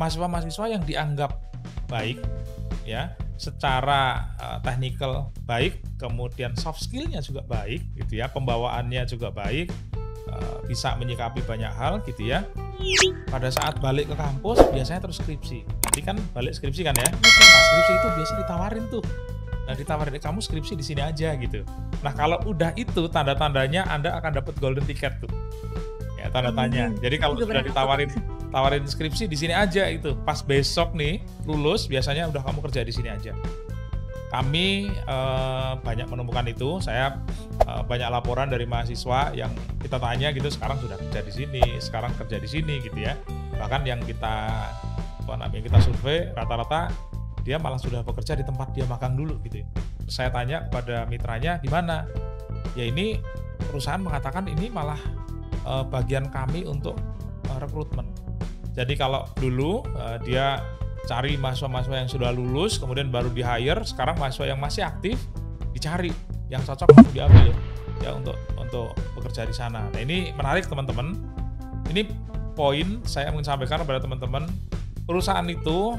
mahasiswa-mahasiswa yang dianggap baik, ya, secara technical baik, kemudian soft skill-nya juga baik, gitu ya, pembawaannya juga baik, bisa menyikapi banyak hal, gitu ya. Pada saat balik ke kampus biasanya terus skripsi. Nanti kan balik skripsi kan ya. Nah, skripsi itu biasanya ditawarin tuh. Nah, ditawarin kamu skripsi di sini aja gitu. Nah, kalau udah itu tanda-tandanya Anda akan dapat golden ticket tuh. Ya, tanda tanya. Jadi kalau sudah tawarin skripsi di sini aja itu, pas besok nih lulus biasanya udah kamu kerja di sini aja. Kami banyak menemukan itu. Saya banyak laporan dari mahasiswa yang kita tanya gitu, sekarang sudah kerja di sini, sekarang kerja di sini gitu ya. Bahkan yang kita survei rata-rata dia malah sudah bekerja di tempat dia magang dulu gitu ya. Saya tanya kepada mitranya di mana? Ya ini perusahaan mengatakan ini malah bagian kami untuk rekrutmen. Jadi kalau dulu dia cari mahasiswa-mahasiswa yang sudah lulus, kemudian baru di hire, sekarang mahasiswa yang masih aktif dicari yang cocok untuk diambil ya untuk bekerja di sana. Nah, ini menarik teman-teman. Ini poin saya ingin sampaikan kepada teman-teman. Perusahaan itu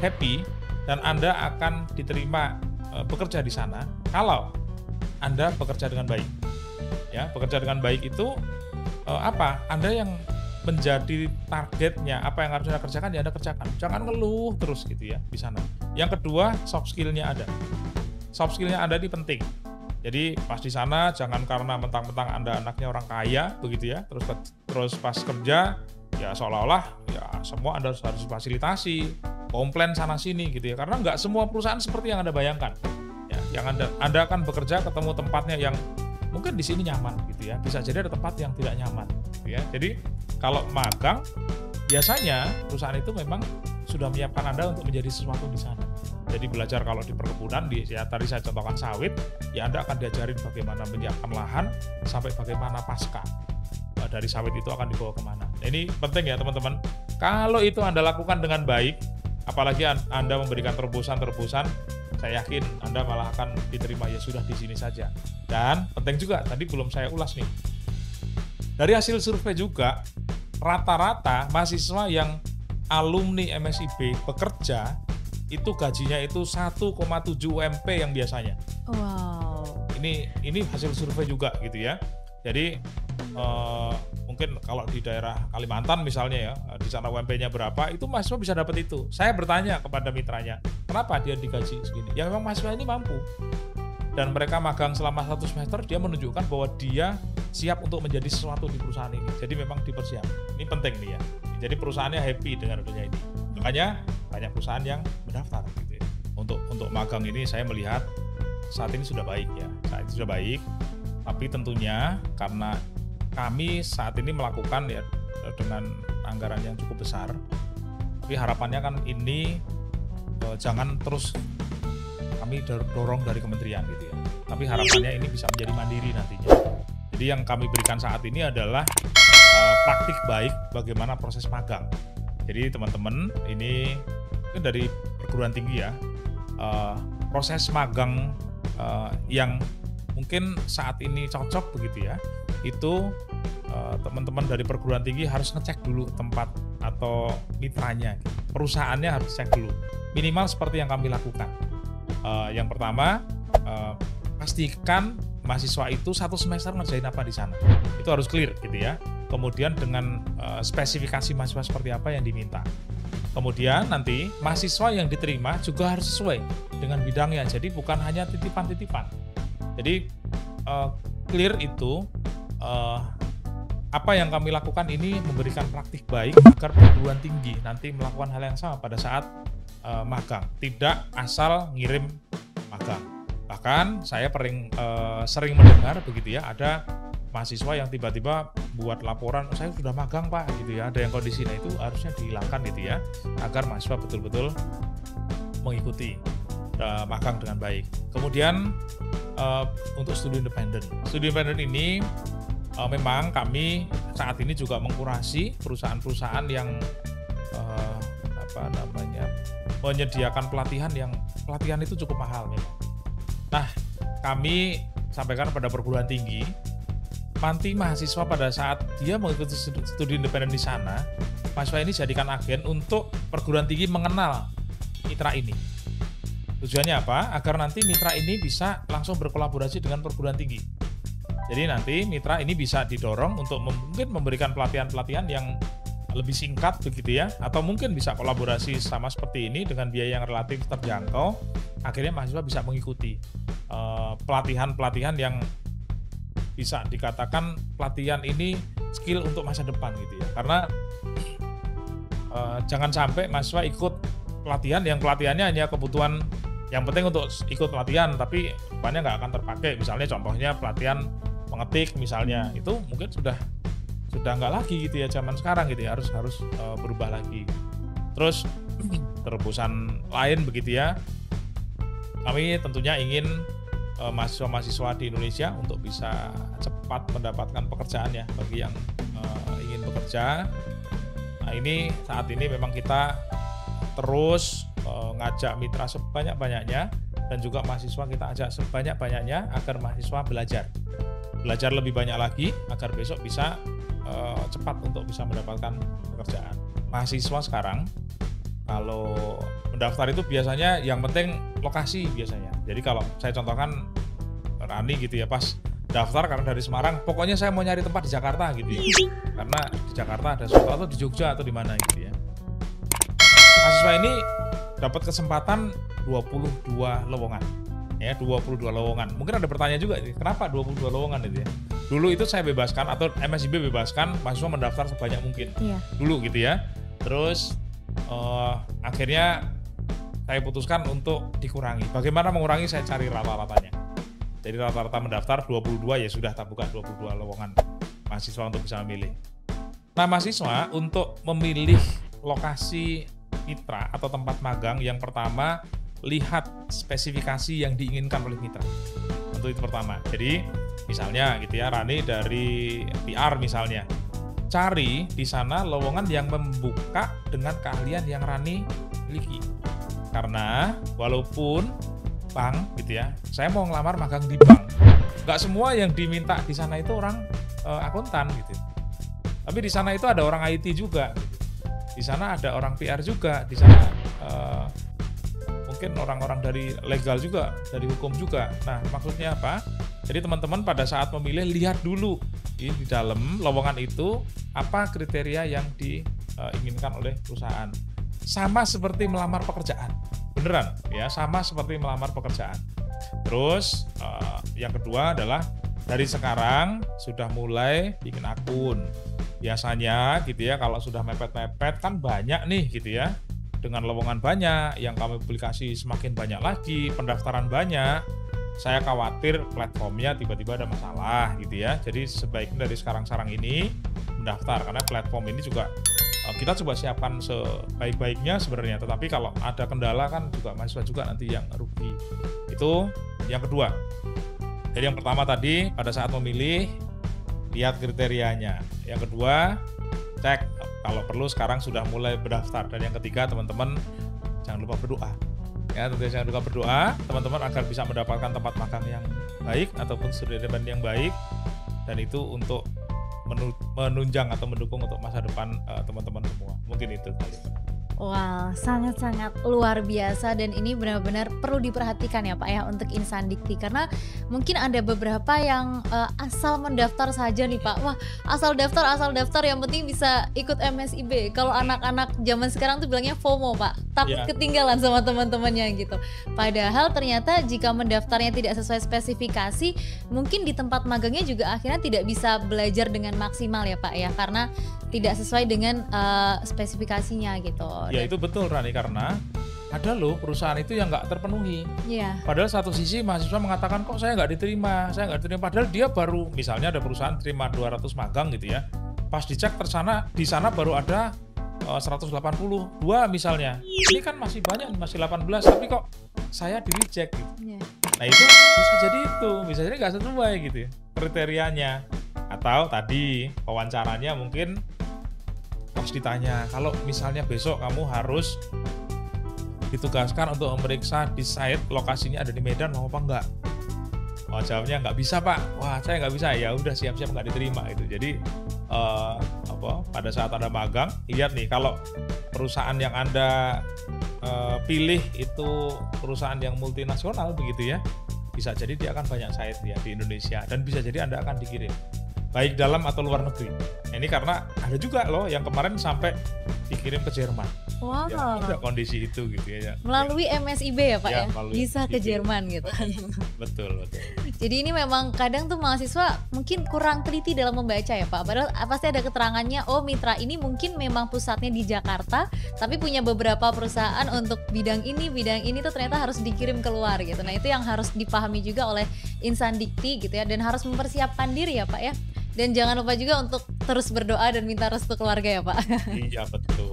happy dan Anda akan diterima bekerja di sana kalau Anda bekerja dengan baik. Ya, bekerja dengan baik itu apa? Anda yang menjadi targetnya, apa yang harus Anda kerjakan ya Anda kerjakan. Jangan ngeluh terus gitu ya di sana. Yang kedua, soft skill-nya ada. Soft skill-nya ada ini penting. Jadi pas di sana jangan karena mentang-mentang Anda anaknya orang kaya begitu ya, terus pas kerja ya seolah-olah ya semua Anda harus fasilitasi, komplain sana sini gitu ya. Karena nggak semua perusahaan seperti yang Anda bayangkan. Ya, yang Anda akan bekerja ketemu tempatnya yang mungkin di sini nyaman gitu ya. Bisa jadi ada tempat yang tidak nyaman gitu ya. Jadi kalau magang biasanya perusahaan itu memang sudah menyiapkan Anda untuk menjadi sesuatu di sana. Jadi belajar kalau di perkebunan, ya tadi saya contohkan sawit, ya Anda akan diajarin bagaimana menyiapkan lahan sampai bagaimana pasca dari sawit itu akan dibawa kemana. Nah, ini penting ya teman-teman. Kalau itu Anda lakukan dengan baik, apalagi Anda memberikan terobosan-terobosan, saya yakin Anda malah akan diterima ya sudah di sini saja. Dan penting juga, tadi belum saya ulas nih. Dari hasil survei juga, rata-rata mahasiswa yang alumni MSIB bekerja itu gajinya itu 1,7 UMP yang biasanya. Wow. Ini hasil survei juga gitu ya. Jadi mungkin kalau di daerah Kalimantan misalnya ya, di sana UMP-nya berapa, itu mahasiswa bisa dapat itu. Saya bertanya kepada mitranya, kenapa dia digaji segini? Ya memang mahasiswa ini mampu. Dan mereka magang selama 1 semester, dia menunjukkan bahwa dia siap untuk menjadi sesuatu di perusahaan ini. Jadi memang dipersiapkan. Ini penting nih ya. Jadi perusahaannya happy dengan adanya ini. Makanya banyak perusahaan yang mendaftar gitu ya. Untuk magang ini saya melihat saat ini sudah baik ya. Saat ini sudah baik. Tapi tentunya karena kami saat ini melakukan ya dengan anggaran yang cukup besar. Tapi harapannya kan ini jangan terus kami dorong dari kementerian gitu ya. Tapi harapannya ini bisa menjadi mandiri nantinya. Jadi yang kami berikan saat ini adalah praktik baik bagaimana proses magang. Jadi teman-teman ini dari perguruan tinggi ya, proses magang yang mungkin saat ini cocok begitu ya, itu teman-teman dari perguruan tinggi harus ngecek dulu tempat atau mitranya, perusahaannya harus cek dulu. Minimal seperti yang kami lakukan. Yang pertama, pastikan mahasiswa itu 1 semester ngerjain apa di sana. Itu harus clear gitu ya. Kemudian dengan spesifikasi mahasiswa seperti apa yang diminta. Kemudian nanti mahasiswa yang diterima juga harus sesuai dengan bidangnya. Jadi bukan hanya titipan-titipan. Jadi clear itu apa yang kami lakukan ini memberikan praktik baik agar perguruan tinggi nanti melakukan hal yang sama pada saat magang. Tidak asal ngirim magang. Bahkan saya sering mendengar begitu ya, ada mahasiswa yang tiba-tiba buat laporan, saya sudah magang Pak gitu ya, ada yang kondisi. Nah itu harusnya dihilangkan gitu ya, agar mahasiswa betul-betul mengikuti magang dengan baik. Kemudian untuk studi independen. Studi independen ini memang kami saat ini juga mengkurasi perusahaan-perusahaan yang menyediakan pelatihan itu cukup mahal memang. Nah, kami sampaikan pada perguruan tinggi, nanti mahasiswa pada saat dia mengikuti studi independen di sana, mahasiswa ini jadikan agen untuk perguruan tinggi mengenal mitra ini. Tujuannya apa? Agar nanti mitra ini bisa langsung berkolaborasi dengan perguruan tinggi. Jadi nanti mitra ini bisa didorong untuk mungkin memberikan pelatihan-pelatihan yang lebih singkat begitu ya, atau mungkin bisa kolaborasi sama seperti ini dengan biaya yang relatif terjangkau. Akhirnya mahasiswa bisa mengikuti pelatihan-pelatihan yang bisa dikatakan pelatihan ini skill untuk masa depan gitu ya. Karena jangan sampai mahasiswa ikut pelatihan yang pelatihannya hanya kebutuhan yang penting untuk ikut pelatihan, tapi depannya nggak akan terpakai. Misalnya contohnya pelatihan mengetik misalnya, itu mungkin sudah nggak lagi gitu ya zaman sekarang gitu ya, harus berubah lagi. Terus terobosan lain begitu ya, kami tentunya ingin mahasiswa-mahasiswa di Indonesia untuk bisa cepat mendapatkan pekerjaan ya, bagi yang ingin bekerja. Nah ini saat ini memang kita terus ngajak mitra sebanyak-banyaknya, dan juga mahasiswa kita ajak sebanyak-banyaknya agar mahasiswa belajar lebih banyak lagi agar besok bisa cepat untuk bisa mendapatkan pekerjaan. Mahasiswa sekarang kalau mendaftar itu biasanya yang penting lokasi biasanya. Jadi kalau saya contohkan Rani gitu ya, pas daftar karena dari Semarang, pokoknya saya mau nyari tempat di Jakarta gitu ya. Karena di Jakarta ada sesuatu, atau di Jogja atau di mana gitu ya. Mahasiswa ini dapat kesempatan 22 lowongan. Ya, 22 lowongan. Mungkin ada pertanyaan juga, kenapa 22 lowongan itu ya? Dulu itu saya bebaskan, atau MSIB bebaskan mahasiswa mendaftar sebanyak mungkin. Iya. Dulu gitu ya. Terus akhirnya saya putuskan untuk dikurangi. Bagaimana mengurangi? Saya cari rata-ratanya. Jadi rata-rata mendaftar 22, ya sudah tak buka 22 lowongan mahasiswa untuk bisa memilih. Nah, mahasiswa untuk memilih lokasi mitra atau tempat magang, yang pertama lihat spesifikasi yang diinginkan oleh mitra. Untuk itu pertama. Jadi misalnya gitu ya, Rani dari PR misalnya, cari di sana lowongan yang membuka dengan keahlian yang Rani miliki. Karena walaupun bank gitu ya, saya mau ngelamar magang di bank, nggak semua yang diminta di sana itu orang akuntan gitu. Tapi di sana itu ada orang IT juga, gitu. Di sana ada orang PR juga, di sana mungkin orang-orang dari legal juga, dari hukum juga. Nah, maksudnya apa? Jadi teman-teman pada saat memilih, lihat dulu di dalam lowongan itu apa kriteria yang diinginkan oleh perusahaan. Sama seperti melamar pekerjaan, beneran ya, sama seperti melamar pekerjaan. Terus yang kedua adalah dari sekarang sudah mulai bikin akun. Biasanya gitu ya, kalau sudah mepet-mepet kan banyak nih gitu ya, dengan lowongan banyak, yang kami publikasi semakin banyak lagi, pendaftaran banyak, saya khawatir platformnya tiba-tiba ada masalah gitu ya. Jadi sebaiknya dari sekarang ini mendaftar, karena platform ini juga kita coba siapkan sebaik-baiknya sebenarnya, tetapi kalau ada kendala kan juga mahasiswa juga nanti yang rugi. Itu yang kedua. Jadi yang pertama tadi, pada saat memilih lihat kriterianya. Yang kedua, cek kalau perlu sekarang sudah mulai berdaftar. Dan yang ketiga, teman-teman jangan lupa berdoa. Ya, tentunya jangan lupa berdoa, teman-teman, agar bisa mendapatkan tempat magang yang baik ataupun studi yang baik, dan itu untuk menunjang atau mendukung untuk masa depan teman-teman semua. Mungkin itu kali. Wow, sangat-sangat luar biasa, dan ini benar-benar perlu diperhatikan ya Pak ya untuk insan dikti, karena mungkin ada beberapa yang asal mendaftar saja nih Pak. Wah, asal daftar yang penting bisa ikut MSIB. Kalau anak-anak zaman sekarang tuh bilangnya FOMO Pak, takut ketinggalan sama teman-temannya gitu. Padahal ternyata jika mendaftarnya tidak sesuai spesifikasi, mungkin di tempat magangnya juga akhirnya tidak bisa belajar dengan maksimal ya Pak ya, karena tidak sesuai dengan spesifikasinya gitu. Ya itu betul Rani, karena ada loh perusahaan itu yang nggak terpenuhi. Padahal satu sisi mahasiswa mengatakan kok saya nggak diterima, padahal dia baru, misalnya ada perusahaan terima 200 magang gitu ya, pas dicek di sana baru ada 182 misalnya. Ini kan masih banyak, masih 18, tapi kok saya di reject gitu. Nah itu bisa jadi nggak sesuai gitu ya kriterianya. Atau tadi wawancaranya mungkin pas ditanya, kalau misalnya besok kamu harus ditugaskan untuk memeriksa di site lokasinya ada di Medan, mau apa enggak? Jawabnya nggak bisa Pak. Wah, saya nggak bisa. Ya udah, siap-siap nggak diterima itu. Jadi pada saat Anda magang, lihat nih kalau perusahaan yang Anda pilih itu perusahaan yang multinasional begitu ya, bisa jadi dia akan banyak site ya di Indonesia dan bisa jadi Anda akan dikirim baik dalam atau luar negeri. Nah, ini karena ada juga loh yang kemarin sampai dikirim ke Jerman. Wow. Ya, ada kondisi itu gitu ya. Melalui MSIB ya Pak ya? Bisa ke Jerman gitu. Betul. Jadi ini memang kadang tuh mahasiswa mungkin kurang teliti dalam membaca ya Pak. Padahal pasti ada keterangannya, oh mitra ini mungkin memang pusatnya di Jakarta, tapi punya beberapa perusahaan untuk bidang ini tuh ternyata harus dikirim keluar gitu. Nah itu yang harus dipahami juga oleh insan dikti gitu ya, dan harus mempersiapkan diri ya Pak ya. Dan jangan lupa juga untuk terus berdoa dan minta restu keluarga ya Pak. Iya betul.